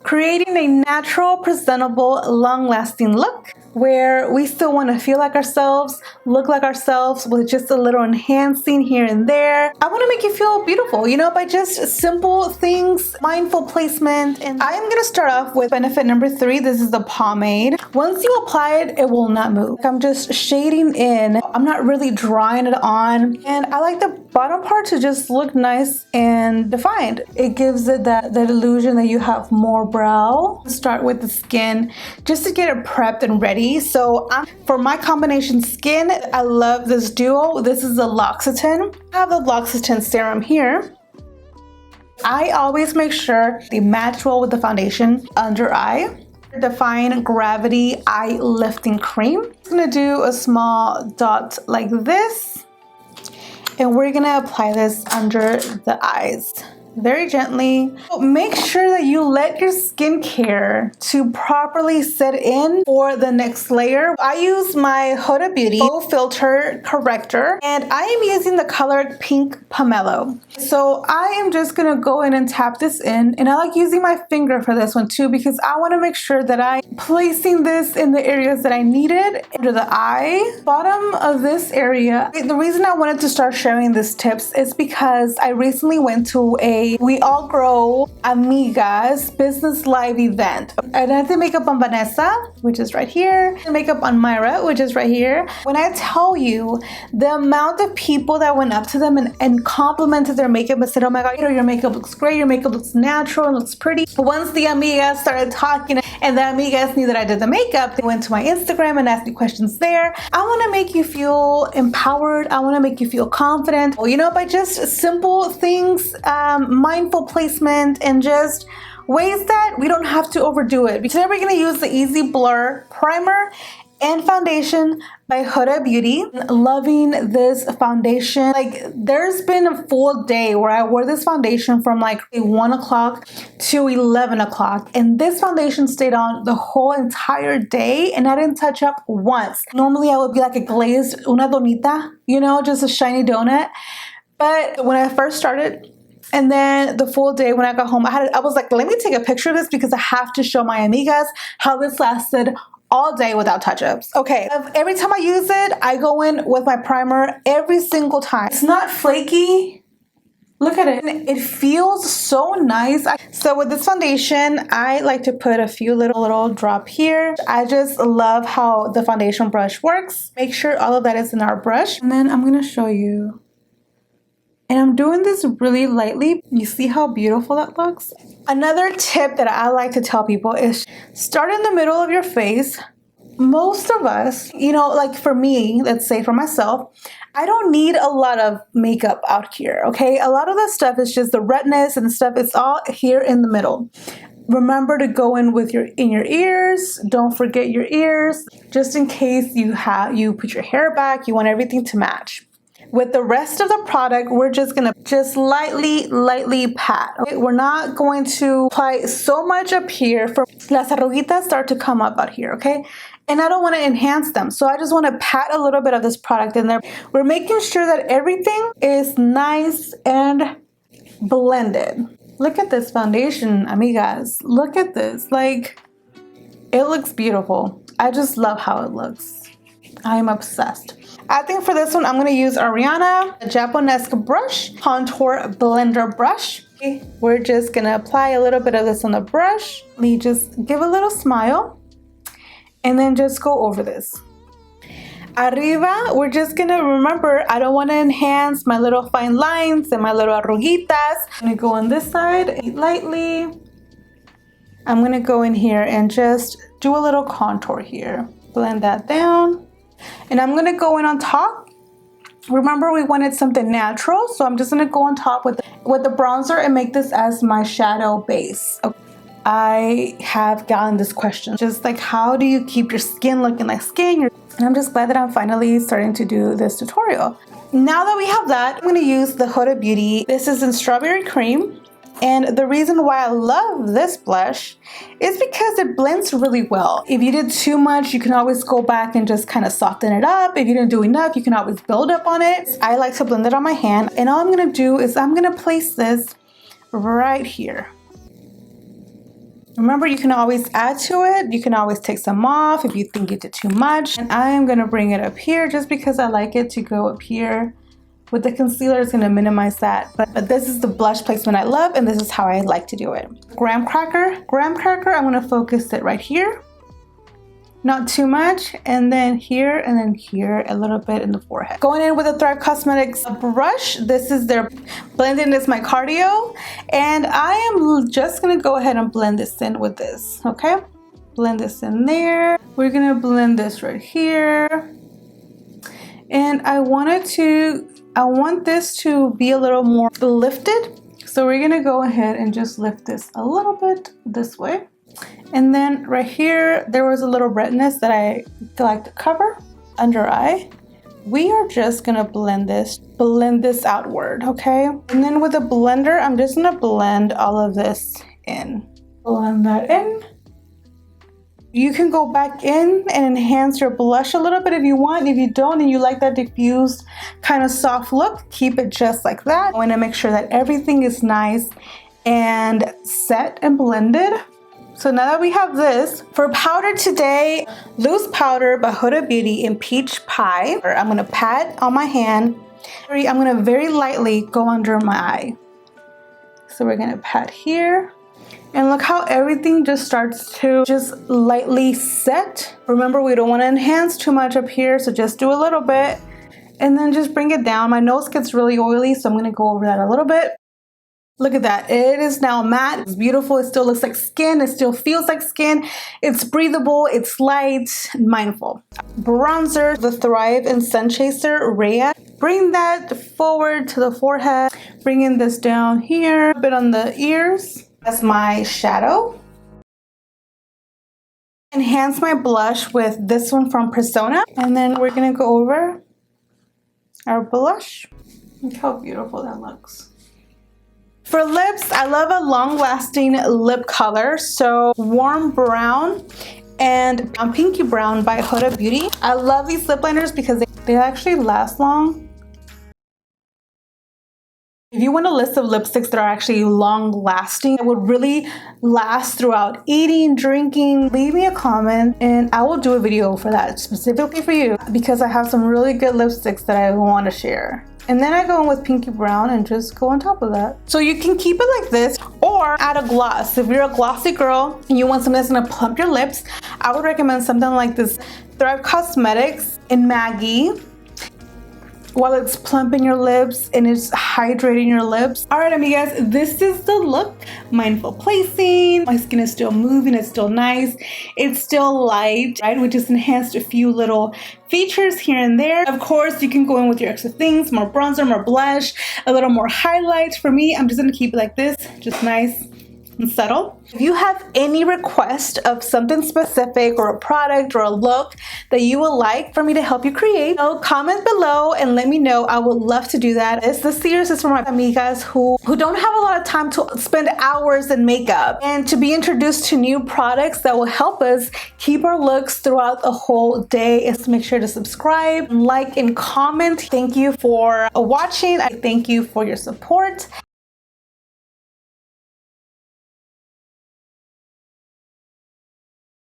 creating a natural, presentable, long-lasting look where we still want to feel like ourselves, look like ourselves with just a little enhancing here and there. I want to make you feel beautiful, you know, by just simple things, mindful placement. And I'm going to start off with benefit number 3. This is the pomade. Once you apply it, it will not move. I'm just shading in. I'm not really drawing it on. And I like the bottom part to just look nice and defined. It gives it that illusion that you have more brow. Start with the skin just to get it prepped and ready. So for my combination skin, I love this duo. This is the L'Occitane. I have the L'Occitane serum here. I always make sure they match well with the foundation under eye. Define Gravity Eye Lifting Cream. I'm gonna do a small dot like this, and we're gonna apply this under the eyes very gently. Make sure that you let your skincare to properly set in for the next layer. I use my Huda Beauty Faux Filter Corrector, and I am using the colored pink Pomelo. So I am just gonna go in and tap this in, and I like using my finger for this one too because I wanna make sure that I'm placing this in the areas that I needed. Under the eye, bottom of this area. The reason I wanted to start sharing these tips is because I recently went to a We All Grow Amigas business live event. I did the makeup on Vanessa, which is right here, and makeup on Myra, which is right here. When I tell you the amount of people that went up to them and complimented their makeup and said, oh my God, your makeup looks great, your makeup looks natural and looks pretty. Once the amigas started talking and the amigas knew that I did the makeup, they went to my Instagram and asked me questions there. I want to make you feel empowered. I want to make you feel confident, you know, by just simple things, mindful placement, and just ways that we don't have to overdo it. Today we're going to use the Easy Blur Primer and Foundation by Huda Beauty. Loving this foundation. Like, there's been a full day where I wore this foundation from like 1 o'clock to 11 o'clock, and this foundation stayed on the whole entire day, and I didn't touch up once. Normally I would be like a glazed una donita, you know, just a shiny donut. But when I first started, and then the full day when I got home, I was like, let me take a picture of this because I have to show my amigas how this lasted all day without touch-ups. Okay, every time I use it, I go in with my primer every single time. It's not flaky. Look at it. It feels so nice. So with this foundation, I like to put a few little drop here. I just love how the foundation brush works. Make sure all of that is in our brush. And then I'm gonna show you. And I'm doing this really lightly. You see how beautiful that looks? Another tip that I like to tell people is start in the middle of your face. Most of us, you know, like for me, let's say for myself, I don't need a lot of makeup out here, okay? A lot of the stuff is just the redness and stuff. It's all here in the middle. Remember to go in with your ears. Don't forget your ears, just in case you put your hair back. You want everything to match. With the rest of the product, we're just gonna lightly pat. Okay? We're not going to apply so much up here for las arruguitas start to come up out here, okay? And I don't want to enhance them, so I just want to pat a little bit of this product in there. We're making sure that everything is nice and blended. Look at this foundation, amigas. Look at this. Like, it looks beautiful. I just love how it looks. I'm obsessed. I think for this one, I'm going to use Ariana, a Japonesque brush, contour blender brush. Okay, we're just going to apply a little bit of this on the brush. Let me just give a little smile and then just go over this. Arriba, we're just going to remember, I don't want to enhance my little fine lines and my little arruguitas. I'm going to go on this side lightly. I'm going to go in here and just do a little contour here. Blend that down. And I'm going to go in on top. Remember, we wanted something natural, so I'm just going to go on top with the bronzer and make this as my shadow base. Okay. I have gotten this question, just like, how do you keep your skin looking like skin? And I'm just glad that I'm finally starting to do this tutorial. Now that we have that, I'm going to use the Huda Beauty. This is in Strawberry Cream. And the reason why I love this blush is because it blends really well. If you did too much, you can always go back and just kind of soften it up. If you didn't do enough, you can always build up on it. I like to blend it on my hand. And all I'm going to do is I'm going to place this right here. Remember, you can always add to it. You can always take some off if you think you did too much. And I am going to bring it up here just because I like it to go up here. With the concealer, it's going to minimize that. But this is the blush placement I love, and this is how I like to do it. Graham cracker, I'm going to focus it right here. Not too much, and then here, a little bit in the forehead. Going in with a Thrive Cosmetics brush. This is their Blending Is My Cardio, and I am just gonna go ahead and blend this in with this, okay? Blend this in there. We're gonna blend this right here. And I want this to be a little more lifted. So we're gonna go ahead and just lift this a little bit this way. And then right here, there was a little redness that I like to cover under eye. We are just gonna blend this outward, okay? And then with a blender, I'm just gonna blend all of this in. Blend that in. You can go back in and enhance your blush a little bit if you want. If you don't and you like that diffused kind of soft look, keep it just like that. I wanna make sure that everything is nice and set and blended. So now that we have this, for powder today, loose powder by Huda Beauty in Peach Pie. I'm gonna pat on my hand. I'm gonna very lightly go under my eye. So we're gonna pat here. And look how everything just starts to just lightly set. Remember, we don't wanna enhance too much up here, so just do a little bit. And then just bring it down. My nose gets really oily, so I'm gonna go over that a little bit. Look at that, it is now matte, it's beautiful, it still looks like skin, it still feels like skin, it's breathable, it's light, mindful. Bronzer, the Thrive and Sun Chaser Rhea. Bring that forward to the forehead, bringing this down here, a bit on the ears. That's my shadow. Enhance my blush with this one from Persona. And then we're gonna go over our blush. Look how beautiful that looks. For lips, I love a long-lasting lip color, so warm brown and pinky brown by Huda Beauty. I love these lip liners because they actually last long. If you want a list of lipsticks that are actually long-lasting, that would really last throughout eating, drinking, leave me a comment and I will do a video for that specifically for you because I have some really good lipsticks that I want to share. And then I go in with pinky brown and just go on top of that. So you can keep it like this or add a gloss. If you're a glossy girl and you want something that's gonna plump your lips, I would recommend something like this Thrive Cosmetics in Maggie. While it's plumping your lips and it's hydrating your lips. All right, amigas, this is the look. Mindful placing. My skin is still moving, it's still nice. It's still light, right? We just enhanced a few little features here and there. Of course, you can go in with your extra things, more bronzer, more blush, a little more highlight. For me, I'm just gonna keep it like this, just nice and subtle. If you have any request of something specific or a product or a look that you would like for me to help you create, comment below and let me know. I would love to do that. This series is for my amigas who don't have a lot of time to spend hours in makeup and to be introduced to new products that will help us keep our looks throughout the whole day. Is make sure to subscribe, like, and comment. Thank you for watching. I thank you for your support.